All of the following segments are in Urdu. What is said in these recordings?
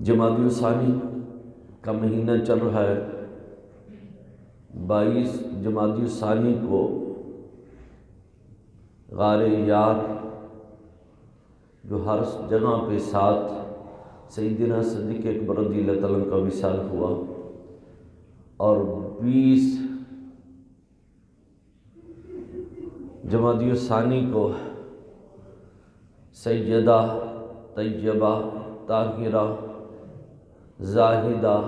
جمادی الثانی کا مہینہ چل رہا ہے۔ 22 جمادی الثانی کو غار یار جو ہر جگہ پہ ساتھ سیدنا صدیق اکبر رضی اللہ تعالیٰ کا وصال ہوا، اور 20 جمادی الثانی کو سیدہ طیبہ طاہرہ زاہدہ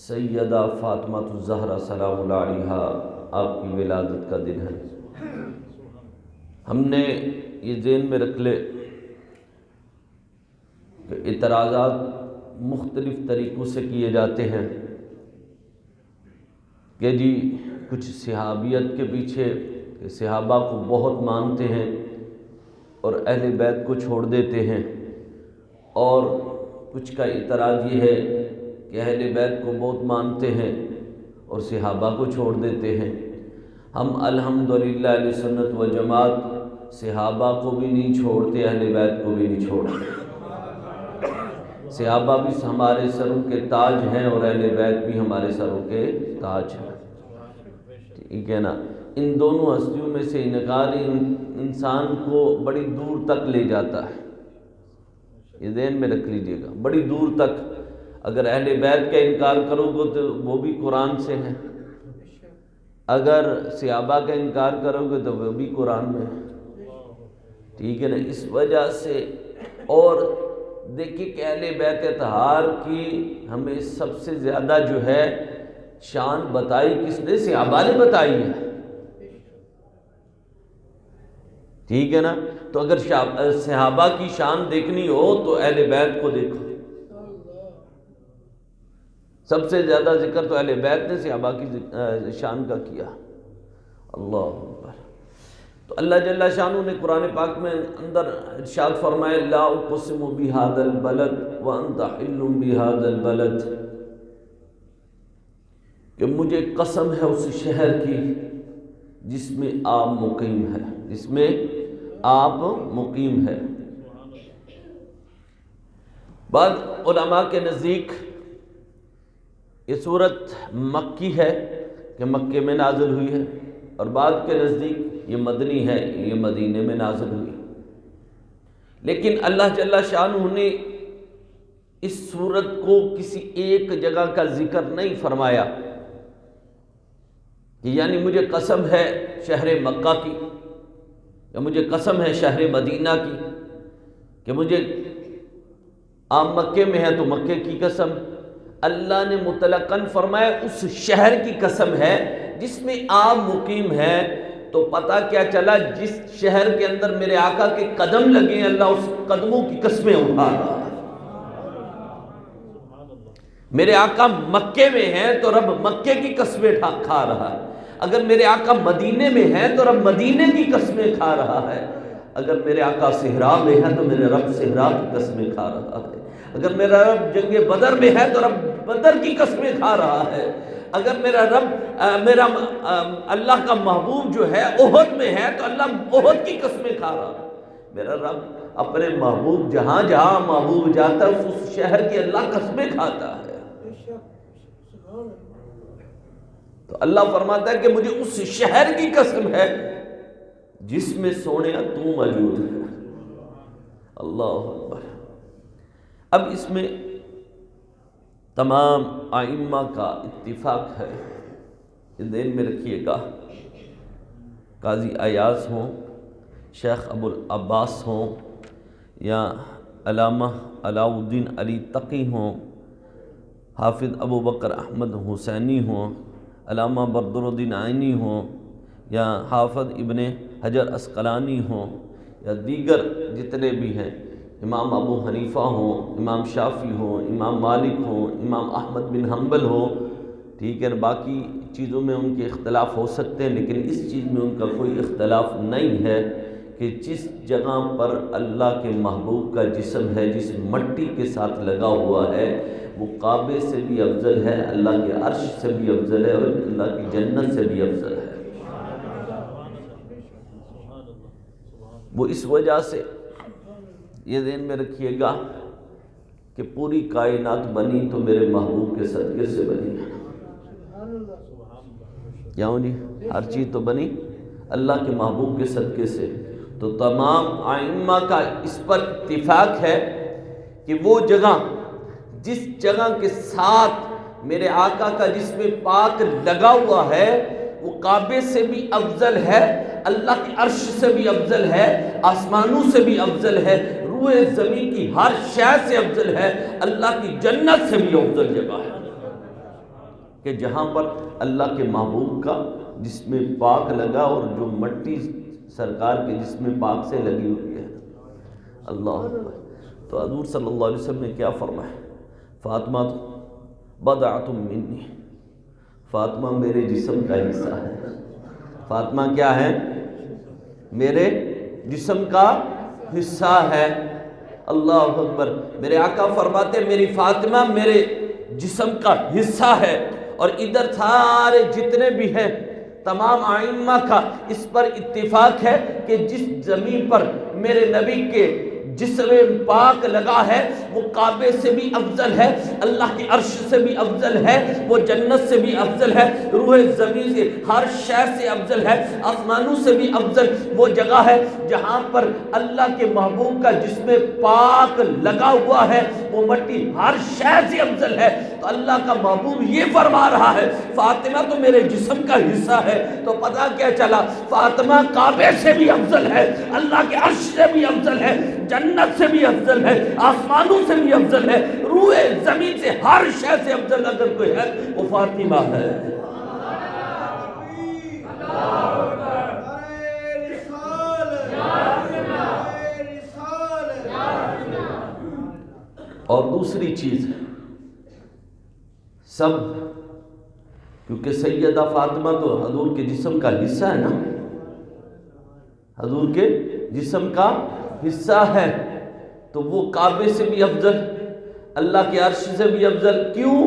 سیدہ فاطمہ الزہرا سلام اللہ علیہا آپ کی ولادت کا دن ہے۔ ہم نے یہ ذہن میں رکھ لے کہ اعتراضات مختلف طریقوں سے کیے جاتے ہیں کہ جی کچھ صحابیت کے پیچھے کہ صحابہ کو بہت مانتے ہیں اور اہل بیت کو چھوڑ دیتے ہیں، اور کچھ کا اعتراض یہ ہے کہ اہل بیت کو بہت مانتے ہیں اور صحابہ کو چھوڑ دیتے ہیں۔ ہم الحمدللہ اہل سنت و جماعت صحابہ کو بھی نہیں چھوڑتے، اہل بیت کو بھی نہیں چھوڑتے۔ صحابہ بھی ہمارے سروں کے تاج ہیں اور اہل بیت بھی ہمارے سروں کے تاج ہیں، ٹھیک ہے نا۔ ان دونوں ہستیوں میں سے انکار انسان کو بڑی دور تک لے جاتا ہے، یہ ذہن میں رکھ لیجئے گا، بڑی دور تک۔ اگر اہل بیت کا انکار کرو گے تو وہ بھی قرآن سے ہیں، اگر صحابہ کا انکار کرو گے تو وہ بھی قرآن میں ہے، ٹھیک ہے نا۔ اس وجہ سے اور دیکھیے کہ اہل بیت اطہار کی ہمیں سب سے زیادہ جو ہے شان بتائی کس نے؟ صحابہ نے بتائی ہے، ٹھیک ہے نا۔ تو اگر صحابہ کی شان دیکھنی ہو تو اہل بیت کو دیکھو، سب سے زیادہ ذکر تو اہل بیت نے صحابہ کی شان کا کیا۔ اللہ اکبر۔ تو اللہ جل شانہ نے قرآن پاک میں اندر ارشاد فرمائے لا اقسم بہذا البلد وانت حل بہذا البلد، کہ مجھے قسم ہے اس شہر کی جس میں آپ مقیم ہے، جس میں آپ مقیم ہے۔ بعض علماء کے نزدیک یہ صورت مکی ہے کہ مکے میں نازل ہوئی ہے، اور بعض کے نزدیک یہ مدنی ہے، یہ مدینے میں نازل ہوئی۔ لیکن اللہ جل شانہ نے اس صورت کو کسی ایک جگہ کا ذکر نہیں فرمایا کہ یعنی مجھے قسم ہے شہر مکہ کی، یا مجھے قسم ہے شہر مدینہ کی، کہ مجھے آپ مکے میں ہیں تو مکے کی قسم۔ اللہ نے مطلقاً فرمایا اس شہر کی قسم ہے جس میں آپ مقیم ہیں۔ تو پتہ کیا چلا؟ جس شہر کے اندر میرے آقا کے قدم لگے ہیں اللہ اس قدموں کی قسمیں اٹھا رہا ہے۔ میرے آقا مکے میں ہیں تو رب مکے کی قسمیں کھا رہا ہے، اگر میرے آقا مدینے میں ہیں تو رب مدینے کی قسمیں کھا رہا ہے، اگر میرے آقا صحرا میں ہے تو میرے رب صحرا کی قسمیں کھا رہا ہے، اگر میرا رب جنگ بدر میں ہے تو رب بدر کی قسمیں کھا رہا ہے، اگر میرا رب اللہ کا محبوب جو ہے احد میں ہے تو اللہ احد کی قسمیں کھا رہا ہے۔ میرا رب اپنے محبوب جہاں جہاں محبوب جاتا ہے اس شہر کی اللہ قسمیں کھاتا ہے۔ تو اللہ فرماتا ہے کہ مجھے اس شہر کی قسم ہے جس میں سونیا تو موجود ہے۔ اللہ اکبر۔ اب اس میں تمام ائمہ کا اتفاق ہے، یہ ذہن میں رکھیے گا، قاضی ایاز ہوں، شیخ ابو العباس ہوں، یا علامہ علاء الدین علی تقی ہوں، حافظ ابو بکر احمد حسینی ہوں، علامہ بدر الدین عینی ہوں، یا حافظ ابن حجر عسقلانی ہوں، یا دیگر جتنے بھی ہیں، امام ابو حنیفہ ہوں، امام شافعی ہوں، امام مالک ہوں، امام احمد بن حنبل ہوں، ٹھیک ہے۔ باقی چیزوں میں ان کے اختلاف ہو سکتے ہیں، لیکن اس چیز میں ان کا کوئی اختلاف نہیں ہے کہ جس جگہ پر اللہ کے محبوب کا جسم ہے، جس مٹی کے ساتھ لگا ہوا ہے، وہ کعبے سے بھی افضل ہے، اللہ کے عرش سے بھی افضل ہے، اور اللہ کی جنت سے بھی افضل ہے۔ وہ اس وجہ سے یہ ذہن میں رکھیے گا کہ پوری کائنات بنی تو میرے محبوب کے صدقے سے بنی ہے۔ کیوں جی؟ ہر چیز تو بنی اللہ کے محبوب کے صدقے سے۔ تو تمام ائمہ کا اس پر اتفاق ہے کہ وہ جگہ، جس جگہ کے ساتھ میرے آقا کا جسم پاک لگا ہوا ہے، وہ کعبے سے بھی افضل ہے، اللہ کی عرش سے بھی افضل ہے، آسمانوں سے بھی افضل ہے، روح زمین کی ہر شے سے افضل ہے، اللہ کی جنت سے بھی افضل جگہ ہے کہ جہاں پر اللہ کے محبوب کا جسم پاک لگا، اور جو مٹی سرکار کے جسم پاک سے لگی ہوئی ہے۔ اللہ اکبر۔ تو حضور صلی اللہ علیہ وسلم نے کیا فرمایا؟ فاطمہ بضعۃ منی، فاطمہ میرے جسم کا حصہ ہے۔ فاطمہ کیا ہے؟ میرے جسم کا حصہ ہے۔ اللہ اکبر۔ میرے آقا فرماتے میری فاطمہ میرے جسم کا حصہ ہے، اور ادھر سارے جتنے بھی ہیں تمام ائمہ کا اس پر اتفاق ہے کہ جس زمین پر میرے نبی کے جسم پاک لگا ہے وہ کعبے سے بھی افضل ہے، اللہ کی عرش سے بھی افضل ہے، وہ جنت سے بھی افضل ہے، روح زمین سے ہر شے سے افضل ہے، آسمانوں سے بھی افضل وہ جگہ ہے جہاں پر اللہ کے محبوب کا جسم پاک لگا ہوا ہے، وہ مٹی ہر شے سے افضل ہے۔ تو اللہ کا محبوب یہ فرما رہا ہے فاطمہ تو میرے جسم کا حصہ ہے، تو پتہ کیا چلا؟ فاطمہ کعبے سے بھی افضل ہے، اللہ کے عرش سے بھی افضل ہے، جنت سے بھی افضل ہے، آسمانوں سے بھی افضل ہے، روح زمین سے ہر شے سے افضل اگر کوئی ہے وہ فاطمہ ہے۔ اور دوسری چیز سب، کیونکہ سیدہ فاطمہ تو حضور کے جسم کا حصہ ہے نا، حضور کے جسم کا حصہ ہے، تو وہ کعبے سے بھی افضل، اللہ کے عرش سے بھی افضل۔ کیوں؟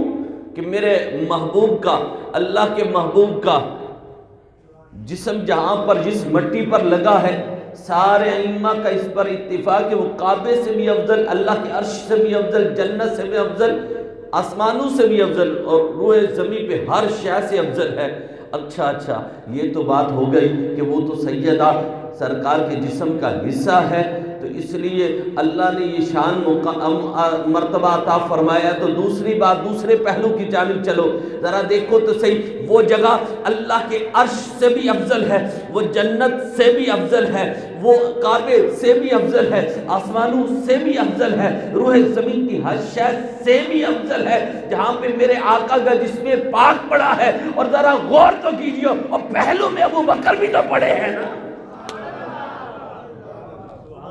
کہ میرے محبوب کا، اللہ کے محبوب کا جسم جہاں پر جس مٹی پر لگا ہے، سارے ائمہ کا اس پر اتفاق ہے وہ کعبے سے بھی افضل، اللہ کے عرش سے بھی افضل، جنت سے بھی افضل، آسمانوں سے بھی افضل، اور روح زمین پہ ہر شے سے افضل ہے۔ اچھا یہ تو بات ہو گئی کہ وہ تو سیدہ سرکار کے جسم کا حصہ ہے، تو اس لیے اللہ نے یہ شان مرتبہ عطا فرمایا۔ تو دوسری بات، دوسرے پہلو کی جانب چلو، ذرا دیکھو تو صحیح، وہ جگہ اللہ کے عرش سے بھی افضل ہے، وہ جنت سے بھی افضل ہے، وہ کعبے سے بھی افضل ہے، آسمانوں سے بھی افضل ہے، روح زمین کی ہر شے سے بھی افضل ہے، جہاں پہ میرے آقا کا جسم پاک پڑا ہے۔ اور ذرا غور تو کیجیے، اور پہلو میں ابو بکر بھی تو پڑے ہیں نا،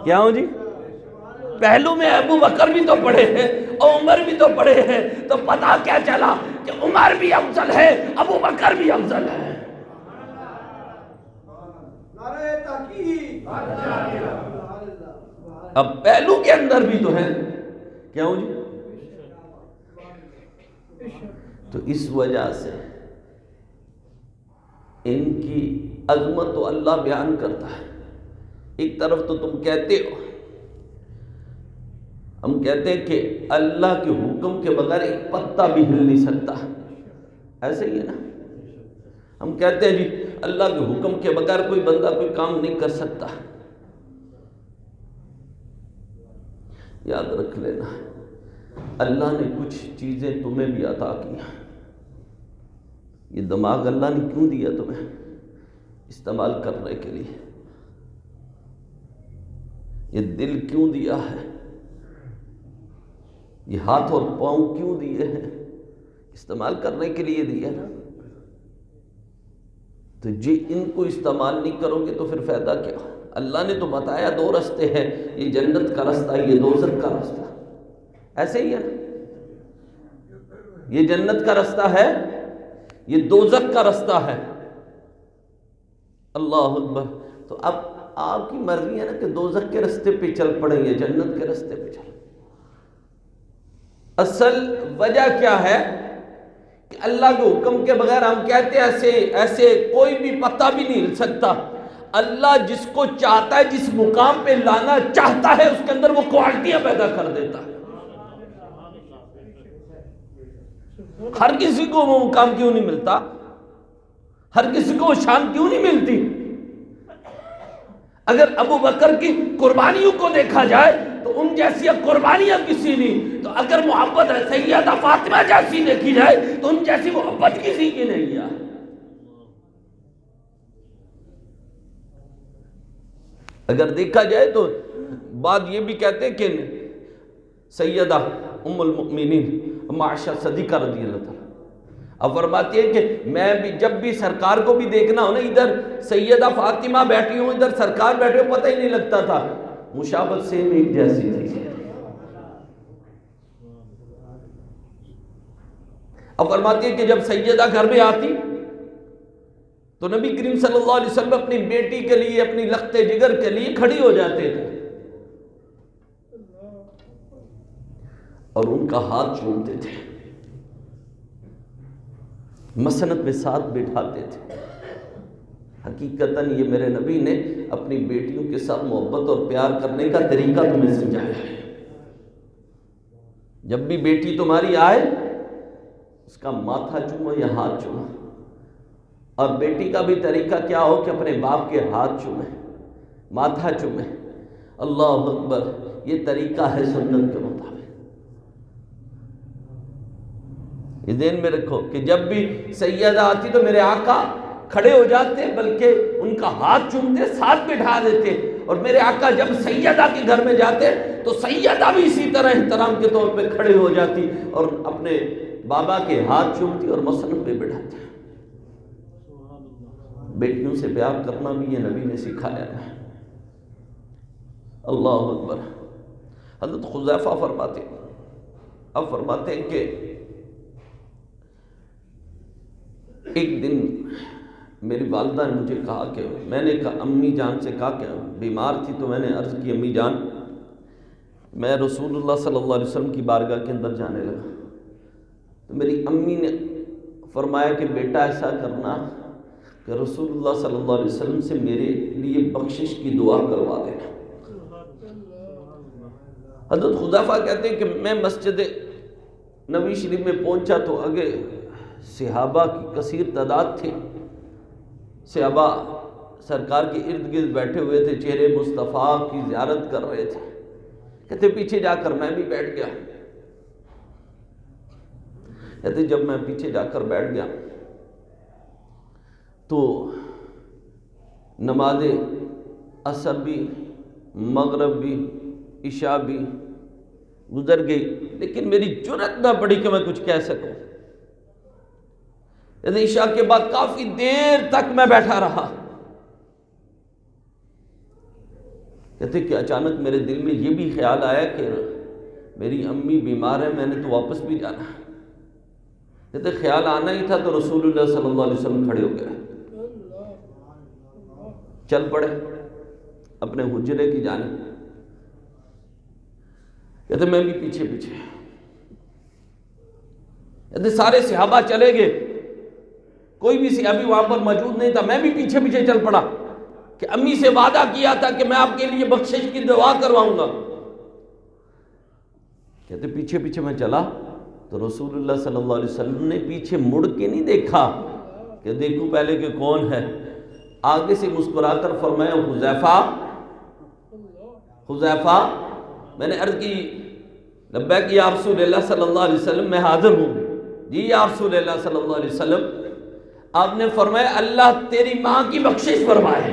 کیا ہوں جی؟ پہلو میں ابو بکر بھی تو پڑھے ہیں اور عمر بھی تو پڑھے ہیں، تو پتہ کیا چلا کہ عمر بھی افضل ہے، ابو بکر بھی افضل ہے۔ اب پہلو کے اندر بھی تو ہے، کیا ہوں جی؟ تو اس وجہ سے ان کی عظمت تو اللہ بیان کرتا ہے۔ ایک طرف تو تم کہتے ہو، ہم کہتے ہیں کہ اللہ کے حکم کے بغیر ایک پتا بھی ہل نہیں سکتا، ایسے ہی ہے نا؟ ہم کہتے ہیں جی اللہ کے حکم کے بغیر کوئی بندہ کوئی کام نہیں کر سکتا۔ یاد رکھ لینا اللہ نے کچھ چیزیں تمہیں بھی عطا کی ہیں۔ یہ دماغ اللہ نے کیوں دیا تمہیں؟ استعمال کرنے کے لیے۔ یہ دل کیوں دیا ہے؟ یہ ہاتھ اور پاؤں کیوں دیے ہیں؟ استعمال کرنے کے لیے دیا نا۔ تو جی ان کو استعمال نہیں کرو گے تو پھر فائدہ کیا؟ اللہ نے تو بتایا دو راستے ہیں، یہ جنت کا راستہ، یہ دوزخ کا راستہ، ایسے ہی ہے نا؟ یہ جنت کا راستہ ہے، یہ دوزخ کا راستہ ہے۔ اللہ اکبر۔ تو اب آپ کی مرضی ہے نا کہ دوزخ کے راستے پہ چل پڑیں یا جنت کے راستے پہ چل۔ اصل وجہ کیا ہے کہ اللہ کے حکم کے بغیر ہم کہتے ہیں ایسے کوئی بھی پتہ بھی نہیں ہل سکتا۔ اللہ جس کو چاہتا ہے، جس مقام پہ لانا چاہتا ہے، اس کے اندر وہ کوالٹیاں پیدا کر دیتا ہے۔ ہر کسی کو وہ مقام کیوں نہیں ملتا؟ ہر کسی کو وہ شان کیوں نہیں ملتی؟ اگر ابو بکر کی قربانیوں کو دیکھا جائے تو ان جیسی قربانیاں کسی نہیں، تو اگر محبت سیدہ فاطمہ جیسی دیکھی جائے تو ان جیسی محبت کسی کی نہیں ہے۔ اگر دیکھا جائے تو بعد یہ بھی کہتے ہیں کہ سیدہ ام المؤمنین عائشہ صدیقہ رضی اللہ تعالیٰ اب فرماتی ہے کہ میں بھی جب بھی سرکار کو بھی دیکھنا ہو نا، ادھر سیدہ فاطمہ بیٹھی ہوں، ادھر سرکار بیٹھے ہوں، پتہ ہی نہیں لگتا تھا، مشابہت سیم ایک جیسی تھی۔ اب فرماتی ہے کہ جب سیدہ گھر میں آتی تو نبی کریم صلی اللہ علیہ وسلم اپنی بیٹی کے لیے، اپنی لخت جگر کے لیے کھڑی ہو جاتے تھے اور ان کا ہاتھ چومتے تھے، مسند میں ساتھ بٹھاتے تھے۔ حقیقتاً یہ میرے نبی نے اپنی بیٹیوں کے ساتھ محبت اور پیار کرنے کا طریقہ تمہیں سمجھایا ہے۔ جب بھی بیٹی تمہاری آئے اس کا ماتھا چومو یا ہاتھ چومو، اور بیٹی کا بھی طریقہ کیا ہو کہ اپنے باپ کے ہاتھ چومے، ماتھا چومے۔ اللہ اکبر، یہ طریقہ ہے سنت کے مطابق۔ یہ ذہن میں رکھو کہ جب بھی سیدہ آتی تو میرے آقا کھڑے ہو جاتے، بلکہ ان کا ہاتھ چومتے، ساتھ بٹھا دیتے، اور میرے آقا جب سیدہ کے گھر میں جاتے تو سیدہ بھی اسی طرح احترام کے طور پہ کھڑے ہو جاتی اور اپنے بابا کے ہاتھ چومتی اور مسند پہ بٹھاتی۔ بیٹیوں سے پیار کرنا بھی یہ نبی نے سکھایا ہے۔ اللہ اکبر۔ حضرت حذیفہ فرماتے ہیں کہ ایک دن میری والدہ نے مجھے کہا کہ میں نے امی جان سے کہا کہ بیمار تھی، تو میں نے عرض کی امی جان میں رسول اللہ صلی اللہ علیہ وسلم کی بارگاہ کے اندر جانے لگا، تو میری امی نے فرمایا کہ بیٹا ایسا کرنا کہ رسول اللہ صلی اللہ علیہ وسلم سے میرے لیے بخشش کی دعا کروا دینا۔ حضرت حذیفہ کہتے ہیں کہ میں مسجد نبی شریف میں پہنچا تو آگے صحابہ کی کثیر تعداد تھی، صحابہ سرکار کے ارد گرد بیٹھے ہوئے تھے، چہرے مصطفیٰ کی زیارت کر رہے تھے۔ کہتے پیچھے جا کر میں بھی بیٹھ گیا۔ کہتے جب میں پیچھے جا کر بیٹھ گیا تو نماز عصر بھی، مغرب بھی، عشاء بھی گزر گئی، لیکن میری جرأت نہ پڑی کہ میں کچھ کہہ سکوں۔ یعنی عشاء کے بعد کافی دیر تک میں بیٹھا رہا۔ کہتے کہ اچانک میرے دل میں یہ بھی خیال آیا کہ میری امی بیمار ہے، میں نے تو واپس بھی جانا ہے۔ کہتے خیال آنا ہی تھا تو رسول اللہ صلی اللہ علیہ وسلم کھڑے ہو گئے، چل پڑے اپنے حجرے کی جانب۔ کہتے میں بھی پیچھے پیچھے، کہتے سارے صحابہ چلے گئے، کوئی بھی صحابی وہاں پر موجود نہیں تھا، میں بھی پیچھے پیچھے چل پڑا کہ امی سے وعدہ کیا تھا کہ میں آپ کے لیے بخشش کی دعا کرواؤں گا۔ کہتے پیچھے پیچھے میں چلا تو رسول اللہ صلی اللہ علیہ وسلم نے پیچھے مڑ کے نہیں دیکھا کہ دیکھوں پہلے کہ کون ہے، آگے سے مسکرا کر فرمایا حذیفہ، حذیفہ۔ میں نے عرض کی لبیک یا رسول اللہ صلی اللہ علیہ وسلم، میں حاضر ہوں۔ جی یا رسول اللہ صلی اللہ علیہ وسلم۔ آپ نے فرمایا اللہ تیری ماں کی بخشش فرمائے۔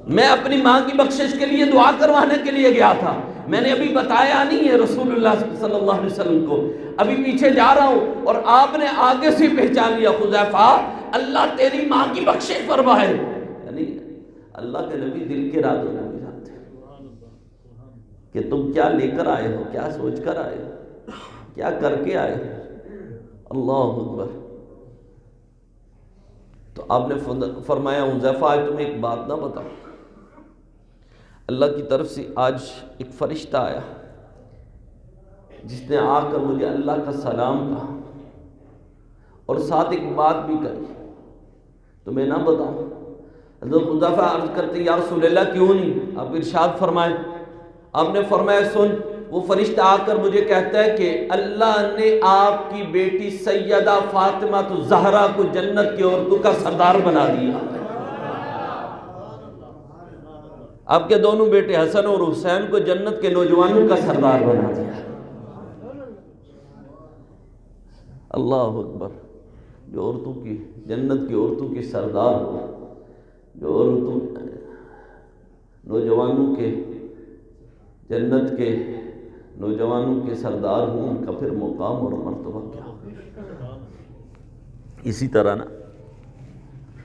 میں اپنی ماں کی بخشش کے لیے دعا کروانے کے لیے گیا تھا، میں نے ابھی بتایا نہیں ہے رسول اللہ صلی اللہ علیہ وسلم کو، ابھی پیچھے جا رہا ہوں اور آپ نے آگے سے پہچان لیا حذیفہ اللہ تیری ماں کی بخشش فرمائے۔ یعنی اللہ کے نبی دل کے رازوں کو بھی جانتے ہیں کہ تم کیا لے کر آئے ہو، کیا سوچ کر آئے ہو، کیا کر کے آئے ہو۔ اللہ اکبر۔ تو آپ نے فرمایا حذیفہ آج تمہیں ایک بات نہ بتاؤں، اللہ کی طرف سے آج ایک فرشتہ آیا جس نے آ کر مجھے اللہ کا سلام کہا اور ساتھ ایک بات بھی کہی، تو میں نہ بتاؤں؟ حضرت حذیفہ عرض کرتے یا رسول اللہ کیوں نہیں؟ آپ ارشاد فرمائے۔ آپ نے فرمایا سن وہ فرشتہ آ کر مجھے کہتا ہے کہ اللہ نے آپ کی بیٹی سیدہ فاطمہ الزہرا کو جنت کی عورتوں کا سردار بنا دیا۔ آپ کے دونوں بیٹے حسن اور حسین کو جنت کے نوجوانوں کا سردار بنا دیا۔ اللہ اکبر۔ جو عورتوں کی جنت کی عورتوں کی سردار ہو، جو عورتوں نوجوانوں کے جنت کے نوجوانوں کے سردار ہوں، ان کا پھر مقام اور مرتبہ کیا ہو۔ اسی طرح نا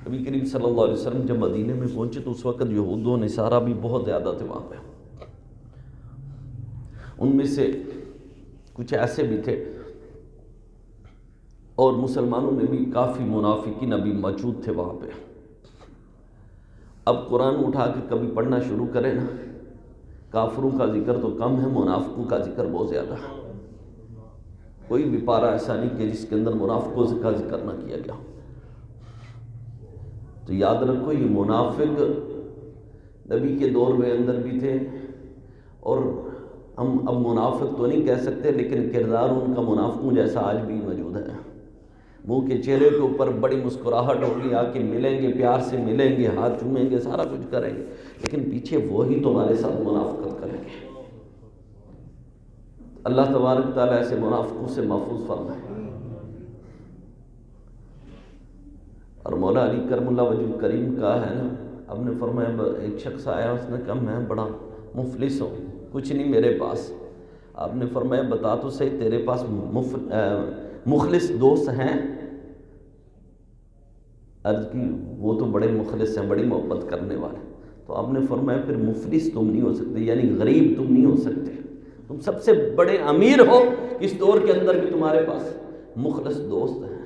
نبی کریم صلی اللہ علیہ وسلم جب مدینے میں پہنچے تو اس وقت یہود و نصارہ بھی بہت زیادہ تھے وہاں پہ۔ ان میں سے کچھ ایسے بھی تھے اور مسلمانوں میں بھی کافی منافقین ابھی موجود تھے وہاں پہ۔ اب قرآن اٹھا کے کبھی پڑھنا شروع کرے نا، کافروں کا ذکر تو کم ہے، منافقوں کا ذکر بہت زیادہ ہے۔ کوئی بھی پارہ ایسا نہیں کہ جس کے اندر منافقوں کا ذکر نہ کیا گیا۔ تو یاد رکھو یہ منافق نبی کے دور میں اندر بھی تھے، اور ہم اب منافق تو نہیں کہہ سکتے لیکن کردار ان کا منافقوں جیسا آج بھی موجود ہے۔ منہ کے چہرے کے اوپر بڑی مسکراہٹ ہوگی، آ کے ملیں گے، پیار سے ملیں گے، ہاتھ چومیں گے، سارا کچھ کریں گے، لیکن پیچھے وہی تمہارے ساتھ منافقت کریں گے۔ اللہ تبارک تعالیٰ ایسے منافقوں سے محفوظ فرمائے۔ اور مولا علی کرم اللہ وجہ کریم کا ہے نا، اب نے فرمایا ایک شخص آیا، اس نے کہا میں بڑا مفلس ہوں، کچھ نہیں میرے پاس۔ آپ نے فرمایا بتا تو صحیح تیرے پاس مخلص دوست ہیں؟ عرض کی وہ تو بڑے مخلص ہیں، بڑی محبت کرنے والے۔ تو آپ نے فرمایا پھر مفلس تم نہیں ہو سکتے، یعنی غریب تم نہیں ہو سکتے، تم سب سے بڑے امیر ہو اس دور کے اندر بھی تمہارے پاس مخلص دوست ہیں۔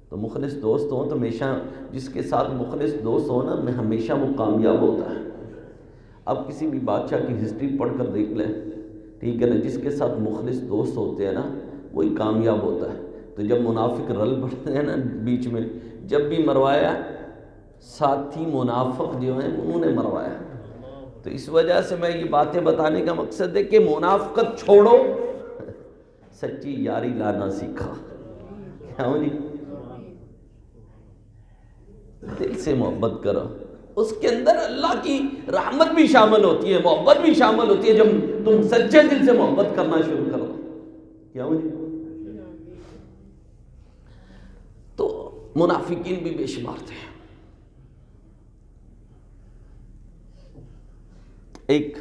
تو مخلص دوست ہوں تو ہمیشہ جس کے ساتھ مخلص دوست ہو نا ہمیشہ وہ کامیاب ہوتا ہے۔ اب کسی بھی بادشاہ کی ہسٹری پڑھ کر دیکھ لیں، ٹھیک ہے نا، جس کے ساتھ مخلص دوست ہوتے ہیں نا وہی کامیاب ہوتا ہے۔ تو جب منافق رل بڑھتے ہیں نا بیچ میں، جب بھی مروایا ساتھی منافق جو ہیں انہوں نے مروایا۔ تو اس وجہ سے میں یہ باتیں بتانے کا مقصد ہے کہ منافقت چھوڑو، سچی یاری لانا سیکھا۔ کیا ہو جی؟ دل سے محبت کرو، اس کے اندر اللہ کی رحمت بھی شامل ہوتی ہے، محبت بھی شامل ہوتی ہے جب تم سچے دل سے محبت کرنا شروع کرو۔ کیا ہو جی؟ تو منافقین بھی بے شمار تھے۔ ایک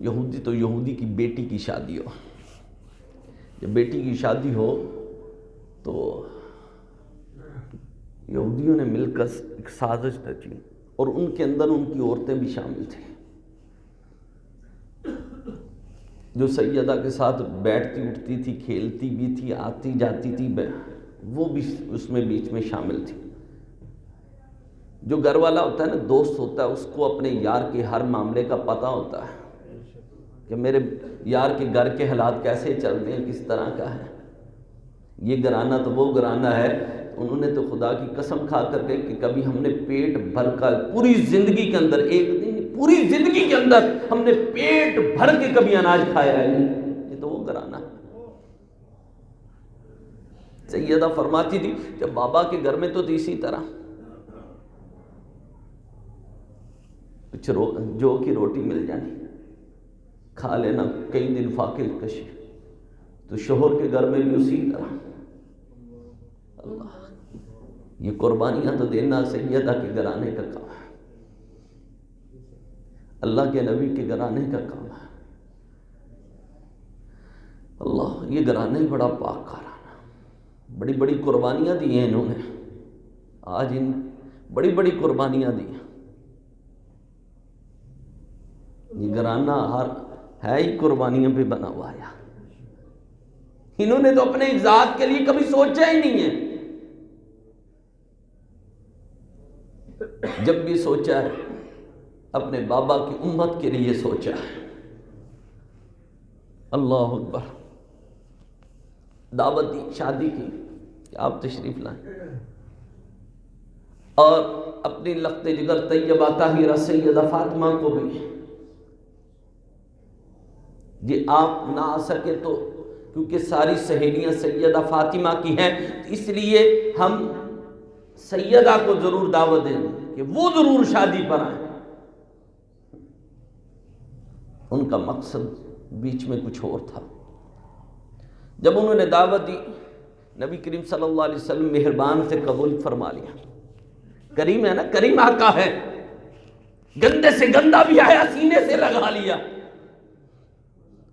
یہودی تو یہودی کی بیٹی کی شادی ہو، جب بیٹی کی شادی ہو تو یہودیوں نے مل کر ایک سازش رچی، اور ان کے اندر ان کی عورتیں بھی شامل تھیں، جو سیدہ کے ساتھ بیٹھتی اٹھتی تھی، کھیلتی بھی تھی، آتی جاتی تھی، وہ بھی اس میں بیچ میں شامل تھی۔ جو گھر والا ہوتا ہے نا، دوست ہوتا ہے، اس کو اپنے یار کے ہر معاملے کا پتہ ہوتا ہے کہ میرے یار کے گھر کے حالات کیسے چلتے ہیں، کس طرح کا ہے، یہ گھرانہ تو وہ گھرانہ ہے۔ انہوں نے تو خدا کی قسم کھا کر کہی کہ کبھی ہم نے پیٹ بھر کر پوری زندگی کے اندر، ایک دن پوری زندگی کے اندر ہم نے پیٹ بھر کے کبھی اناج کھایا ہے نہیں، یہ تو وہ گھرانہ ہے۔ سیدہ فرماتی تھی جب بابا کے گھر میں تو اسی طرح کچھ جو کی روٹی مل جانی، کھا لینا، کئی دن فاقے کشی، تو شوہر کے گھر میں بھی اسی طرح۔ اللہ، یہ قربانیاں تو دینا سیدہ کے گھرانے کا کام ہے، اللہ کے نبی کے گھرانے کا کام ہے۔ اللہ، یہ گھرانے بڑا پاک گھرانہ، بڑی بڑی قربانیاں دی ہیں انہوں نے، آج ان بڑی بڑی قربانیاں دی ہیں۔ یہ گھرانہ ہے ہی قربانیوں پہ بنا ہوا ہے۔ انہوں نے تو اپنے ذات کے لیے کبھی سوچا ہی نہیں ہے، جب بھی سوچا ہے اپنے بابا کی امت کے لیے سوچا ہے۔ اللہ اکبر۔ دعوت دی، شادی کی کہ آپ تشریف لائیں، اور اپنی لخت جگر طیبہ طاہرہ سیدہ فاطمہ کو بھی جی آپ نہ آ سکے تو کیونکہ ساری سہیلیاں سیدہ فاطمہ کی ہیں، اس لیے ہم سیدہ کو ضرور دعوت دیں گے کہ وہ ضرور شادی پر آئیں۔ ان کا مقصد بیچ میں کچھ اور تھا۔ جب انہوں نے دعوت دی، نبی کریم صلی اللہ علیہ وسلم مہربان سے قبول فرما لیا۔ کریم ہے نا، کریم آقا ہے، گندے سے گندہ بھی آیا سینے سے لگا لیا،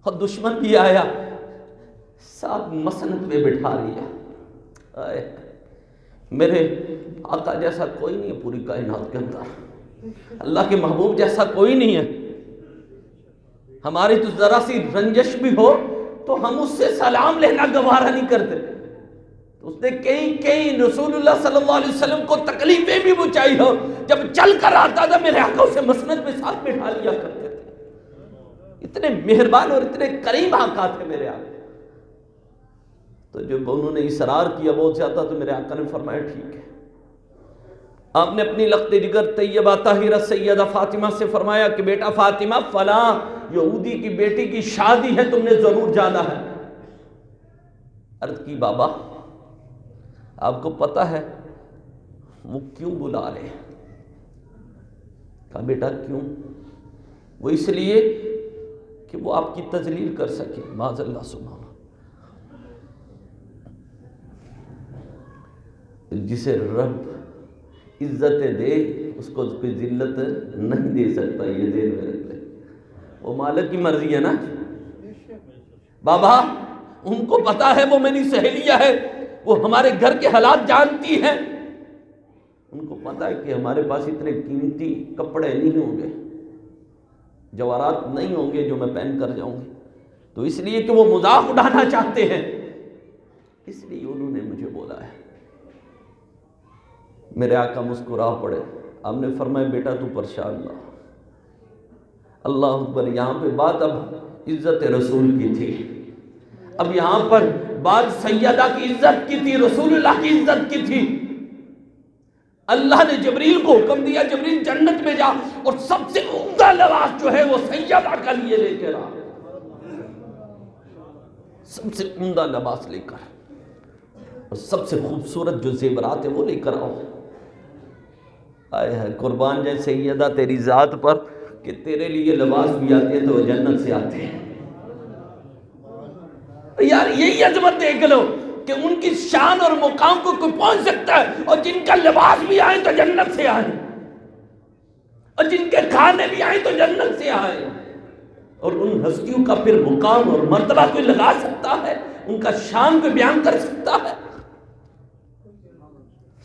اور دشمن بھی آیا ساتھ مسند میں بٹھا لیا۔ میرے آقا جیسا کوئی نہیں ہے پوری کائنات کے اندر، اللہ کے محبوب جیسا کوئی نہیں ہے۔ ہماری تو ذرا سی رنجش بھی ہو تو ہم اس سے سلام لینا گوارا نہیں کرتے۔ اس نے کئی رسول اللہ صلی اللہ علیہ وسلم کو تکلیفیں بھی پہنچائی ہو، جب چل کر آتا تھا میرے آقا اسے مسند میں ساتھ بٹھا لیا کرتے تھے۔ اتنے مہربان اور اتنے کریم آقا تھے میرے آقا۔ تو جب انہوں نے اصرار کیا بہت زیادہ تو میرے آقا نے فرمایا ٹھیک ہے۔ آپ نے اپنی لخت جگر طیبہ طاہرہ سیدہ فاطمہ سے فرمایا کہ بیٹا فاطمہ فلاں یہودی کی بیٹی کی شادی ہے، تم نے ضرور جانا ہے۔ عرض کی بابا آپ کو پتہ ہے وہ کیوں بلا رہے ہیں؟ کہا بیٹا کیوں؟ وہ اس لیے کہ وہ آپ کی تذلیل کر سکے۔ معاذ اللہ سبحانہ، جسے رب عزت دے اس کو کوئی ذلت نہیں دے سکتا، یہ ذہن میں رکھ لے۔ وہ مالک کی مرضی ہے نا۔ بابا ان کو پتا ہے وہ میری سہیلیہ ہے، وہ ہمارے گھر کے حالات جانتی ہیں، ان کو پتا ہے کہ ہمارے پاس اتنے قیمتی کپڑے نہیں ہوں گے، جواہرات نہیں ہوں گے جو میں پہن کر جاؤں گی، تو اس لیے کہ وہ مذاق اڑانا چاہتے ہیں، اس لیے انہوں نے مجھے بولا ہے۔ میرے آقا مسکرا پڑے۔ آپ نے فرمایا بیٹا تو پریشان نہ ہو، اللہ اکبر۔ یہاں پہ بات اب عزت رسول کی تھی، اب یہاں پر بات سیدہ کی عزت کی تھی، رسول اللہ کی عزت کی تھی۔ اللہ نے جبریل کو حکم دیا جبریل جنت میں جا اور سب سے عمدہ لباس جو ہے وہ سیدہ کا لیے لے کے رہا، سب سے عمدہ لباس لے کر، اور سب سے خوبصورت جو زیورات ہیں وہ لے کر آؤ۔ آئے ہے قربان جائے سیدہ تیری ذات پر کہ تیرے لیے لباس بھی آتے ہیں تو وہ جنت سے آتے ہیں۔ یار یہی عظمت دیکھ لو کہ ان کی شان اور مقام کو کوئی پہنچ سکتا ہے، اور جن کا لباس بھی آئے تو جنت سے آئے، اور جن کے کھانے بھی آئے تو جنت سے آئے، اور ان ہستیوں کا پھر مقام اور مرتبہ کوئی لگا سکتا ہے، ان کا شان کوئی بیان کر سکتا ہے؟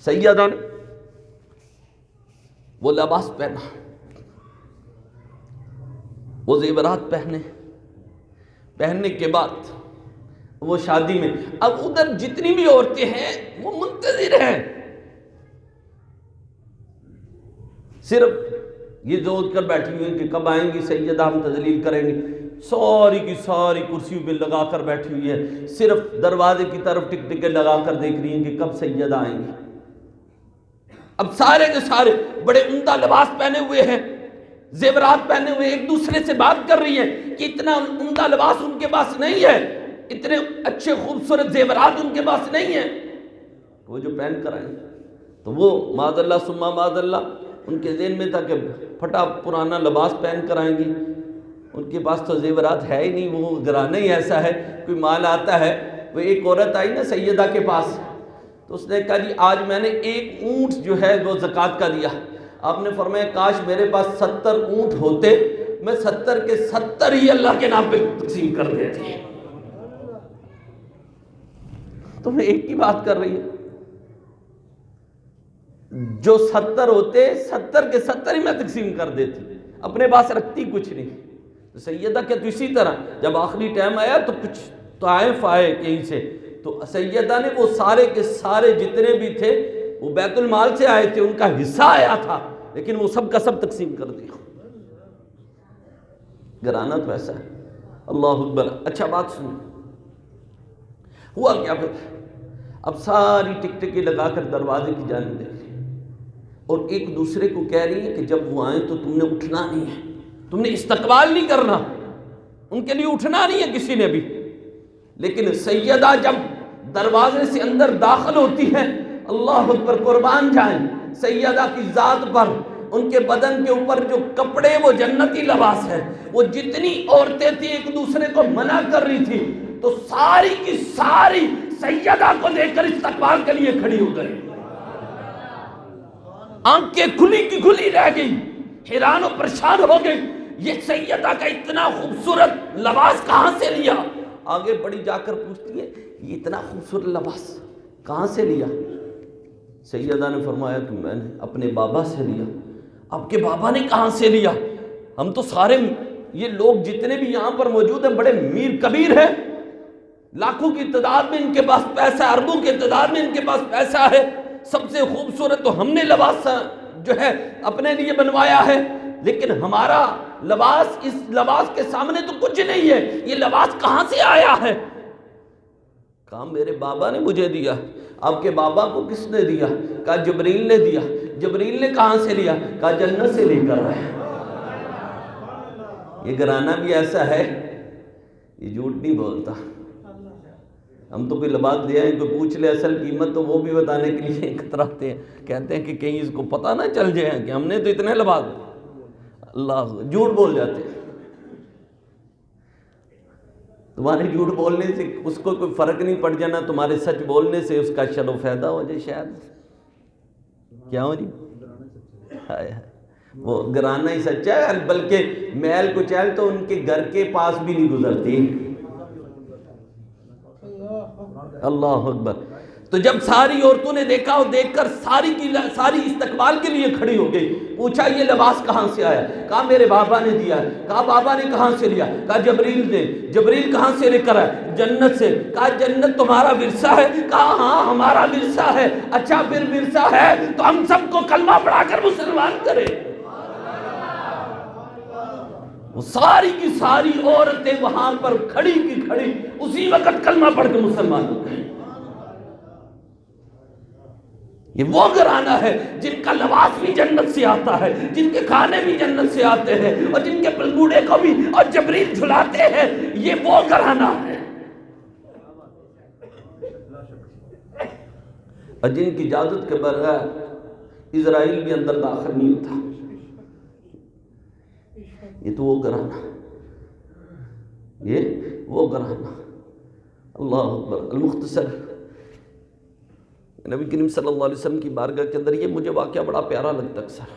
سیدہ نے وہ لباس پہنا، وہ زیورات پہننے کے بعد وہ شادی میں، اب ادھر جتنی بھی عورتیں ہیں وہ منتظر ہیں، صرف یہ سوچ کر بیٹھی ہوئی ہیں کہ کب آئیں گی سیدہ، ہم تذلیل کریں گے۔ ساری کی ساری کرسیوں پہ لگا کر بیٹھی ہوئی ہے، صرف دروازے کی طرف ٹک ٹکے لگا کر دیکھ رہی ہیں کہ کب سیدہ آئیں گی۔ اب سارے کے سارے بڑے عمدہ لباس پہنے ہوئے ہیں، زیورات پہنے ہوئے، ایک دوسرے سے بات کر رہی ہیں کہ اتنا عمدہ لباس ان کے پاس نہیں ہے، اتنے اچھے خوبصورت زیورات ان کے پاس نہیں ہیں، وہ جو پہن کر آئیں تو وہ معاذ اللہ ثم معاذ اللہ ان کے ذہن میں تھا کہ پھٹا پرانا لباس پہن کر آئیں گی، ان کے پاس تو زیورات ہے ہی نہیں، وہ گھرانہ ہی ایسا ہے، کوئی مال آتا ہے۔ وہ ایک عورت آئی نا سیدہ کے پاس، تو اس نے کہا جی آج میں نے ایک اونٹ جو ہے وہ زکوٰۃ کا دیا۔ آپ نے فرمایا کاش میرے پاس 70 اونٹ ہوتے، میں 70 کے 70 ہی اللہ کے نام پہ تقسیم کر دیتی۔ تم ایک ہی بات کر رہی ہے، جو 70 ہوتے 70 کے 70 ہی میں تقسیم کر دیتی، اپنے پاس رکھتی کچھ نہیں۔ سیدہ کہ تو اسی طرح جب آخری ٹائم آیا تو کچھ طائف آئے کہیں سے، تو سیدہ نے وہ سارے کے سارے جتنے بھی تھے وہ بیت المال سے آئے تھے، ان کا حصہ آیا تھا، لیکن وہ سب کا سب تقسیم کر دیا۔ گھرانہ تو ایسا ہے۔ اللہ اکبر۔ اچھا بات سنیں، ہوا کیا پھر؟ اب ساری ٹک ٹکی لگا کر دروازے کی جانب دیکھ رہی اور ایک دوسرے کو کہہ رہی ہے کہ جب وہ آئیں تو تم نے اٹھنا نہیں ہے، تم نے استقبال نہیں کرنا، ان کے لیے اٹھنا نہیں ہے کسی نے بھی. لیکن سیدہ جب دروازے سے اندر داخل ہوتی ہے، اللہ اکبر، قربان جائیں سیدہ کی ذات پر، ان کے بدن کے اوپر جو کپڑے وہ جنتی لباس ہے. وہ جتنی عورتیں تھیں ایک دوسرے کو منع کر رہی تھی، تو ساری کی ساری سیدہ کو دیکھ کر استقبال کے لیے کھڑی ہو گئی. آنکھیں کھلی کی کھلی رہ گئی، حیران و پریشان ہو گئی، یہ سیدہ کا اتنا خوبصورت لباس کہاں سے لیا؟ آگے بڑی جا کر پوچھتی ہے یہ اتنا خوبصورت لباس کہاں سے لیا؟ سیدہ نے فرمایا کہ میں نے اپنے بابا سے لیا. آپ کے بابا نے کہاں سے لیا؟ ہم تو سارے یہ لوگ جتنے بھی یہاں پر موجود ہیں بڑے میر کبیر ہیں، لاکھوں کی تعداد میں ان کے پاس پیسہ، اربوں کی تعداد میں ان کے پاس پیسہ ہے، سب سے خوبصورت تو ہم نے لباس جو ہے اپنے لیے بنوایا ہے، لیکن ہمارا لباس اس لباس کے سامنے تو کچھ نہیں ہے، یہ لباس کہاں سے آیا ہے؟ کہا میرے بابا نے مجھے دیا. آپ کے بابا کو کس نے دیا؟ کہا جبریل نے دیا. جبریل نے کہاں سے لیا؟ کہا جنت سے لے کر آیا. یہ گھرانہ بھی ایسا ہے، یہ جھوٹ نہیں بولتا. ہم تو کوئی لباس لے آئیں، کوئی پوچھ لے اصل قیمت تو وہ بھی بتانے کے لیے کتراتے ہیں، کہتے ہیں کہ کہیں اس کو پتہ نہ چل جائے کہ ہم نے تو اتنے لباس. اللہ، جھوٹ بول جاتے ہیں. تمہارے جھوٹ بولنے سے اس کو کوئی فرق نہیں پڑ جانا، تمہارے سچ بولنے سے اس کا شر و فائدہ ہو جائے شاید. کیا ہو جی؟ وہ گرانہ ہی سچا ہے، بلکہ میل کچیل تو ان کے گھر کے پاس بھی نہیں گزرتی. اللہ اکبر. تو جب ساری عورتوں نے دیکھا، اور دیکھ کر ساری استقبال کے لیے کھڑی ہو گئی. پوچھا یہ لباس کہاں سے آیا؟ کہا میرے بابا نے دیا. کہا بابا نے کہاں سے لیا؟ کہا جبریل نے. جبریل کہاں سے لے کر آیا؟ جنت سے. کہا جنت تمہارا ورثہ ہے؟ کہا ہاں ہمارا ورثہ ہے. اچھا پھر ورثہ ہے تو ہم سب کو کلمہ پڑھا کر مسلمان کرے. وہ ساری کی ساری عورتیں وہاں پر کھڑی کی کھڑی اسی وقت کلمہ پڑھ کے مسلمان ہو گئے. یہ وہ گھرانہ ہے جن کا لباس بھی جنت سے آتا ہے، جن کے کھانے بھی جنت سے آتے ہیں، اور جن کے بلبوڑے کو بھی اور جبریل جھلاتے ہیں. یہ وہ گھرانہ ہے. اور جن کی اجازت کے بغیر اسرائیل بھی اندر داخل نہیں ہوتا. یہ تو وہ گھرانہ، یہ وہ گھرانہ. اللہ اکبر. المختصر نبی کریم صلی اللہ علیہ وسلم کی بارگاہ کے اندر یہ مجھے واقعہ بڑا پیارا لگتا ہے. اکثر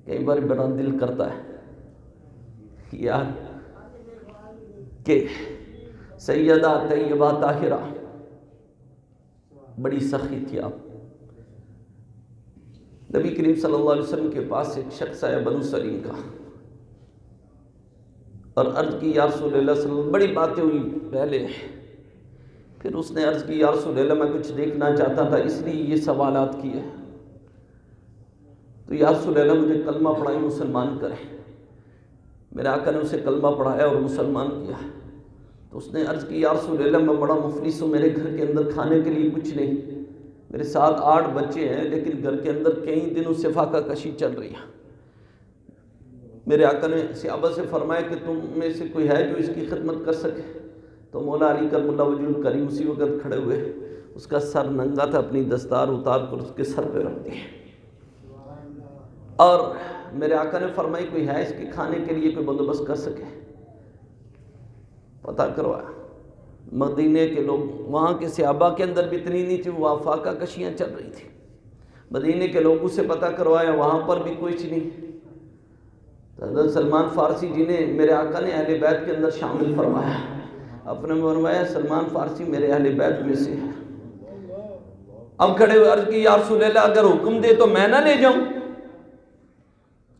کئی بار بڑا دل کرتا ہے یار کہ سیدہ طیبہ طاہرہ بڑی سخی تھی. آپ نبی کریم صلی اللہ علیہ وسلم کے پاس ایک شخص آیا بنو سلیم کا، اور عرض کی یا رسول اللہ صلی اللہ علیہ وسلم. بڑی باتیں ہوئی پہلے، پھر اس نے عرض کی یا رسول اللہ میں کچھ دیکھنا چاہتا تھا اس لیے یہ سوالات کیے. تو یا رسول اللہ مجھے کلمہ پڑھائیں، مسلمان کریں. میرے آقا نے اسے کلمہ پڑھایا اور مسلمان کیا. تو اس نے عرض کی یا رسول اللہ میں بڑا مفلس ہوں، میرے گھر کے اندر کھانے کے لیے کچھ نہیں، میرے 7-8 بچے ہیں، لیکن گھر کے اندر کئی دنوں سے فاقہ کشی چل رہی ہے. میرے آقا نے صحابہ سے فرمایا کہ تم میں سے کوئی ہے جو اس کی خدمت کر سکے؟ تو مولا علی کرم اللہ وجہ الکریم اسی وقت کھڑے ہوئے. اس کا سر ننگا تھا، اپنی دستار اتار کر اس کے سر پہ رکھ دی. اور میرے آقا نے فرمائی کوئی ہے اس کے کھانے کے لیے کوئی بندوبست کر سکے؟ پتہ کروایا. مدینے کے لوگ، وہاں کے صحابہ کے اندر بھی اتنی نہیں تھی، وہاں فاقہ کشیاں چل رہی تھی. مدینے کے لوگوں سے پتہ کروایا، وہاں پر بھی کچھ نہیں. حضرت سلمان فارسی جنہیں میرے آقا نے اہل بیت کے اندر شامل فرمایا، اپنے میں فرمایا سلمان فارسی میرے اہل بیت میں سے ہے. اب کھڑے ہوئے عرض کی یا رسول اللہ اگر حکم دے تو میں نہ لے جاؤں؟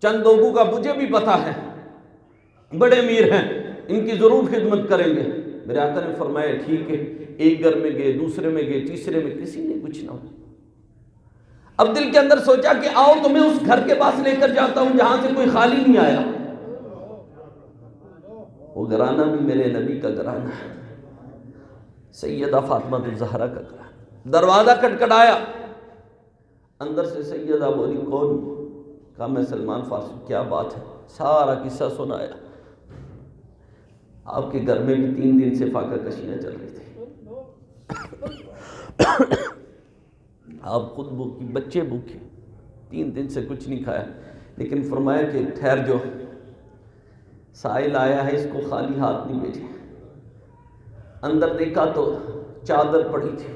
چند لوگوں کا مجھے بھی پتہ ہے، بڑے امیر ہیں، ان کی ضرور خدمت کریں گے. میرے آقا نے فرمایا ٹھیک ہے. ایک گھر میں گئے، دوسرے میں گئے، تیسرے میں، کسی نے کچھ نہ ہو. اب دل کے اندر سوچا کہ آؤ تمہیں اس گھر کے پاس لے کر جاتا ہوں جہاں سے کوئی خالی نہیں آیا. وہ گھرانہ بھی میرے نبی کا گھرانہ ہے، سیدہ فاطمہ الزہرا کا گھرانہ. دروازہ کھٹکھٹایا، اندر سے سیدہ بولی کون؟ کہا میں سلمان فارسی. کیا بات ہے؟ سارا قصہ سنایا. آپ کے گھر میں بھی 3 دن سے فاقہ کشیاں چل رہی تھیں، آپ خود بھوکی، بچے بھوکے، 3 دن سے کچھ نہیں کھایا، لیکن فرمایا کہ ٹھہر جو، سائل آیا ہے اس کو خالی ہاتھ نہیں بھیجے۔ اندر دیکھا تو چادر پڑی تھی،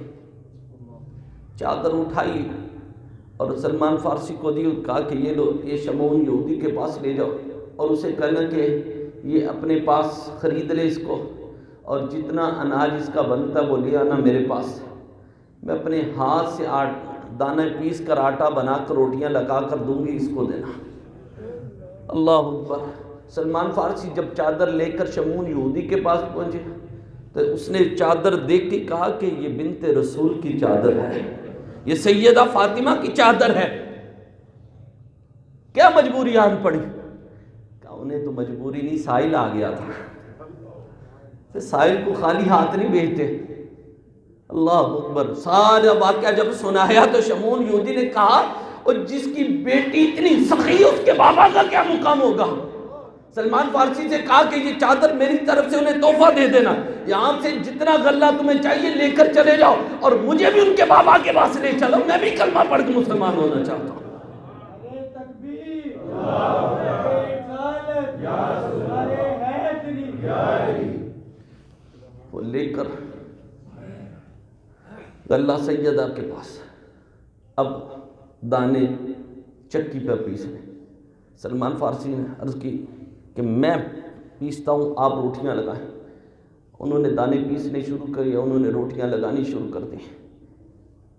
چادر اٹھائی اور سلمان فارسی کو دی، کہا کہ یہ لو، یہ شمعون یہودی کے پاس لے جاؤ اور اسے کہنا کہ یہ اپنے پاس خرید لے اس کو، اور جتنا اناج اس کا بنتا وہ لے آنا میرے پاس، میں اپنے ہاتھ سے دانے پیس کر آٹا بنا کر روٹیاں لگا کر دوں گی، اس کو دینا۔ اللہ اکبر۔ سلمان فارسی جب چادر لے کر شمعون یہودی کے پاس پہنچے تو اس نے چادر دیکھ کے کہا کہ یہ بنت رسول کی چادر ہے، یہ سیدہ فاطمہ کی چادر ہے، کیا مجبوری آن پڑی؟ کہا انہیں تو مجبوری نہیں، سائل آ گیا تھا، تو سائل کو خالی ہاتھ نہیں بھیجتے۔ اللہ اکبر۔ سارا واقعہ جب سنایا تو شمعون یہودی نے کہا، اور جس کی بیٹی اتنی سخی اس کے بابا کا کیا مقام ہوگا؟ سلمان فارسی سے کہا کہ یہ چادر میری طرف سے انہیں تحفہ دے دینا، یہاں سے جتنا غلہ تمہیں چاہیے لے کر چلے جاؤ، اور مجھے بھی ان کے بابا کے پاس لے چلو، میں بھی کلمہ پڑھ کے مسلمان ہونا چاہتا ہوں۔ وہ لے کر غلہ سیدہ کے پاس، اب دانے چکی پہ پیسنے۔ سلمان فارسی نے عرض کی کہ میں پیستا ہوں، آپ روٹیاں لگائیں۔ انہوں نے دانے پیسنے شروع کر، انہوں نے روٹیاں لگانی شروع کر دی،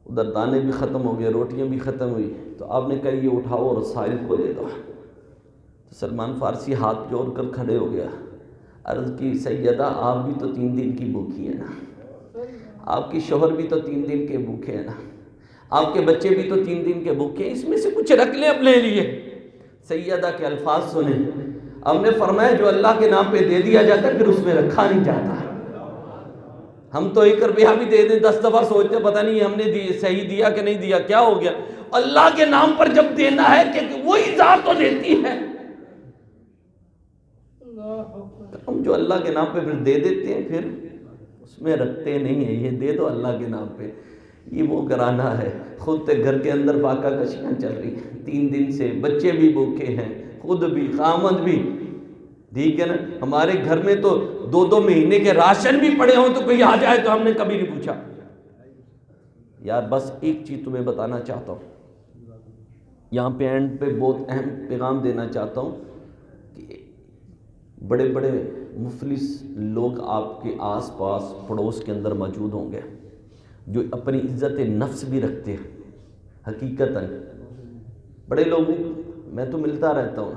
ادھر دانے بھی ختم ہو گئے، روٹیاں بھی ختم ہوئی، تو آپ نے کہا یہ اٹھاؤ اور سائل کو دے دو۔ تو سلمان فارسی ہاتھ جوڑ کر کھڑے ہو گیا، عرض کی سیدہ آپ بھی تو 3 دن کی بھوکی ہیں نا، آپ کی شوہر بھی تو 3 دن کے بھوکے ہیں نا، آپ کے بچے بھی تو 3 دن کے بھوکے ہیں، اس میں سے کچھ رکھ لیں اپنے لیے۔ سیدہ کے الفاظ سنیں، ہم نے فرمایا جو اللہ کے نام پہ دے دیا جاتا ہے پھر اس میں رکھا نہیں جاتا۔ ہم تو 1 روپیہ بھی دے دیں 10 دفعہ سوچتے پتہ نہیں ہم نے صحیح دیا کہ نہیں دیا، کیا ہو گیا؟ اللہ کے نام پر جب دینا ہے کہ وہی ذات تو دیتی ہے، ہم جو اللہ کے نام پہ پھر دے دیتے ہیں پھر اس میں رکھتے نہیں ہیں، یہ دے دو اللہ کے نام پہ۔ یہ وہ گھرانہ ہے، خود گھر کے اندر فاقہ کشیاں چل رہی ہیں 3 دن سے، بچے بھی بھوکے ہیں، خود بھی، خامد بھی، ٹھیک ہے نا۔ ہمارے گھر میں تو 2 مہینے کے راشن بھی پڑے ہوں تو کوئی آ جائے تو ہم نے کبھی نہیں پوچھا۔ یار بس ایک چیز تمہیں بتانا چاہتا ہوں، یہاں پہ اینڈ پہ بہت اہم پیغام دینا چاہتا ہوں کہ بڑے بڑے مفلس لوگ آپ کے آس پاس پڑوس کے اندر موجود ہوں گے جو اپنی عزت نفس بھی رکھتے ہیں، حقیقتاً بڑے لوگوں میں تو ملتا رہتا ہوں،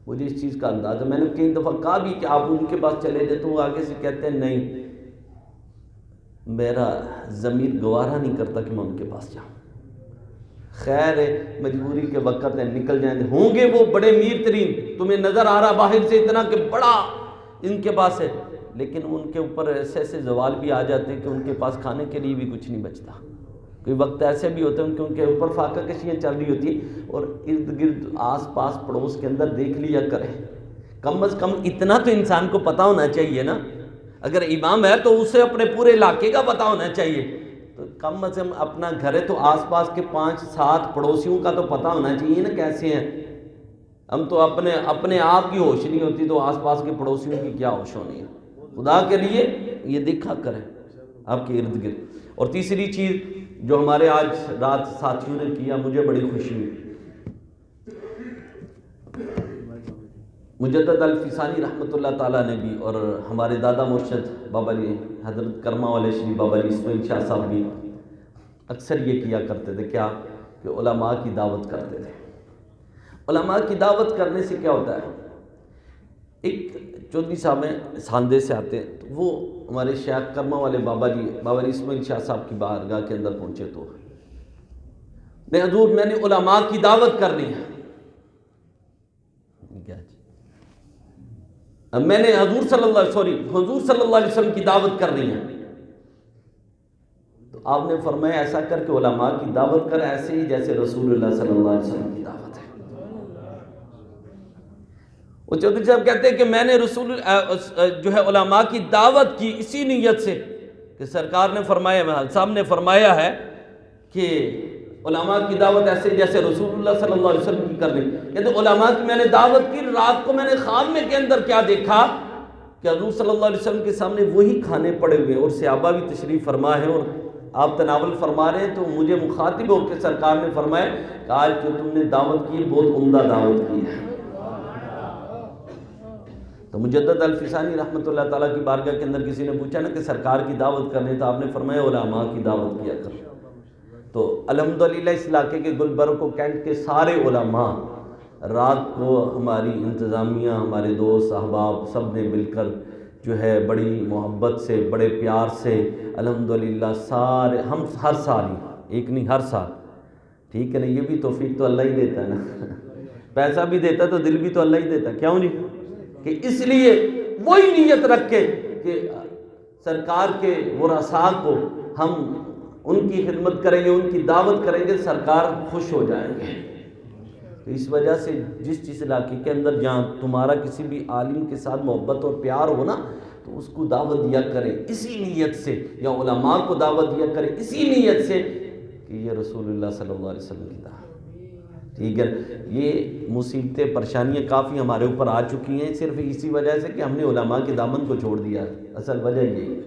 مجھے اس چیز کا اندازہ، میں نے کئی دفعہ کہا بھی کہ آپ ان کے پاس چلے جائیں تو وہ آگے سے کہتے ہیں نہیں، میرا ضمیر گوارا نہیں کرتا کہ میں ان کے پاس جاؤں۔ خیر ہے، مجبوری کے وقت ہے، نکل جائیں، ہوں گے وہ بڑے میر ترین، تمہیں نظر آ رہا باہر سے اتنا کہ بڑا ان کے پاس ہے، لیکن ان کے اوپر ایسے ایسے زوال بھی آ جاتے ہیں کہ ان کے پاس کھانے کے لیے بھی کچھ نہیں بچتا۔ کوئی وقت ایسے بھی ہوتے ہیں کہ ان کے اوپر فاقہ کشیاں چل رہی ہوتی ہیں، اور ارد گرد آس پاس پڑوس کے اندر دیکھ لیا کریں، کم از کم اتنا تو انسان کو پتہ ہونا چاہیے نا، اگر امام ہے تو اسے اپنے پورے علاقے کا پتہ ہونا چاہیے، تو کم از کم اپنا گھر ہے تو آس پاس کے 5-7 پڑوسیوں کا تو پتہ ہونا چاہیے نا کیسے ہیں۔ ہم تو اپنے آپ کی ہوش نہیں ہوتی تو آس پاس کے پڑوسیوں کی کیا ہوش ہونی ہے؟ خدا کے لیے یہ دیکھا کریں آپ کے ارد گرد۔ اور تیسری چیز جو ہمارے آج رات ساتھیوں نے کیا، مجھے بڑی خوشی ہوئی، مجدد الفسانی رحمۃ اللہ تعالیٰ نے بھی، اور ہمارے دادا مرشد بابا علی حضرت کرما والے شریف بابا علی اسماعیل شاہ صاحب بھی اکثر یہ کیا کرتے تھے، کیا کہ علماء کی دعوت کرتے تھے۔ علماء کی دعوت کرنے سے کیا ہوتا ہے، ایک چودھری صاحب ہیں ساندے سے آتے ہیں، تو وہ ہمارے شیخ کرما والے بابا علی اسماعیل شاہ صاحب کی بارگاہ کے اندر پہنچے تو میں حضور میں نے علماء کی دعوت کرنی ہے، میں نے حضور صلی اللہ علیہ وسلم کی دعوت کرنی ہے، تو آپ نے فرمایا ایسا کر کے علماء کی دعوت کر ایسے ہی جیسے رسول اللہ صلی اللہ علیہ وسلم کی دعوت ہے۔ وہ چودھری صاحب کہتے ہیں کہ میں نے جو ہے علماء کی دعوت کی اسی نیت سے کہ سرکار نے فرمایا، صاحب نے فرمایا ہے کہ علماء کی دعوت ایسے جیسے رسول اللہ صلی اللہ علیہ وسلم کی کرنی. کہتے علماء کی میں نے دعوت کی، رات کو میں نے خواب میں کے اندر کیا دیکھا کہ حضور صلی اللہ علیہ وسلم کے سامنے وہی کھانے پڑے ہوئے اور صحابہ بھی تشریف فرما ہے اور آپ تناول فرما رہے ہیں. تو مجھے مخاطب ہو کے سرکار نے فرمایا کہ آج جو تم نے دعوت کی بہت عمدہ دعوت کی ہے. تو مجدد الفسانی رحمۃ اللہ تعالیٰ کی بارگاہ کے اندر کسی نے پوچھا نا کہ سرکار کی دعوت کرنے، تو آپ نے فرمایا علماء کی دعوت کیا کر. تو الحمدللہ اس علاقے کے گلبرگ و کینٹ کے سارے علماء رات کو ہماری انتظامیہ، ہمارے دوست احباب سب نے مل کر جو ہے بڑی محبت سے، بڑے پیار سے الحمدللہ سارے ہم ہر سال ہی، ایک نہیں ہر سال، ٹھیک ہے نا، یہ بھی توفیق تو اللہ ہی دیتا ہے نا، پیسہ بھی دیتا تو دل بھی تو اللہ ہی دیتا ہے، کیوں نہیں؟ کہ اس لیے وہی نیت رکھ کے کہ سرکار کے ورثاء کو ہم ان کی خدمت کریں گے، ان کی دعوت کریں گے، سرکار خوش ہو جائیں گے. تو اس وجہ سے جس علاقے کے اندر جہاں تمہارا کسی بھی عالم کے ساتھ محبت اور پیار ہو نا، تو اس کو دعوت دیا کریں اسی نیت سے، یا علماء کو دعوت دیا کریں اسی نیت سے کہ یہ رسول اللہ صلی اللہ علیہ وسلم کی دعوت. ٹھیک ہے، یہ مصیبتیں پریشانیاں کافی ہمارے اوپر آ چکی ہیں صرف اسی وجہ سے کہ ہم نے علماء کے دامن کو چھوڑ دیا. اصل وجہ یہی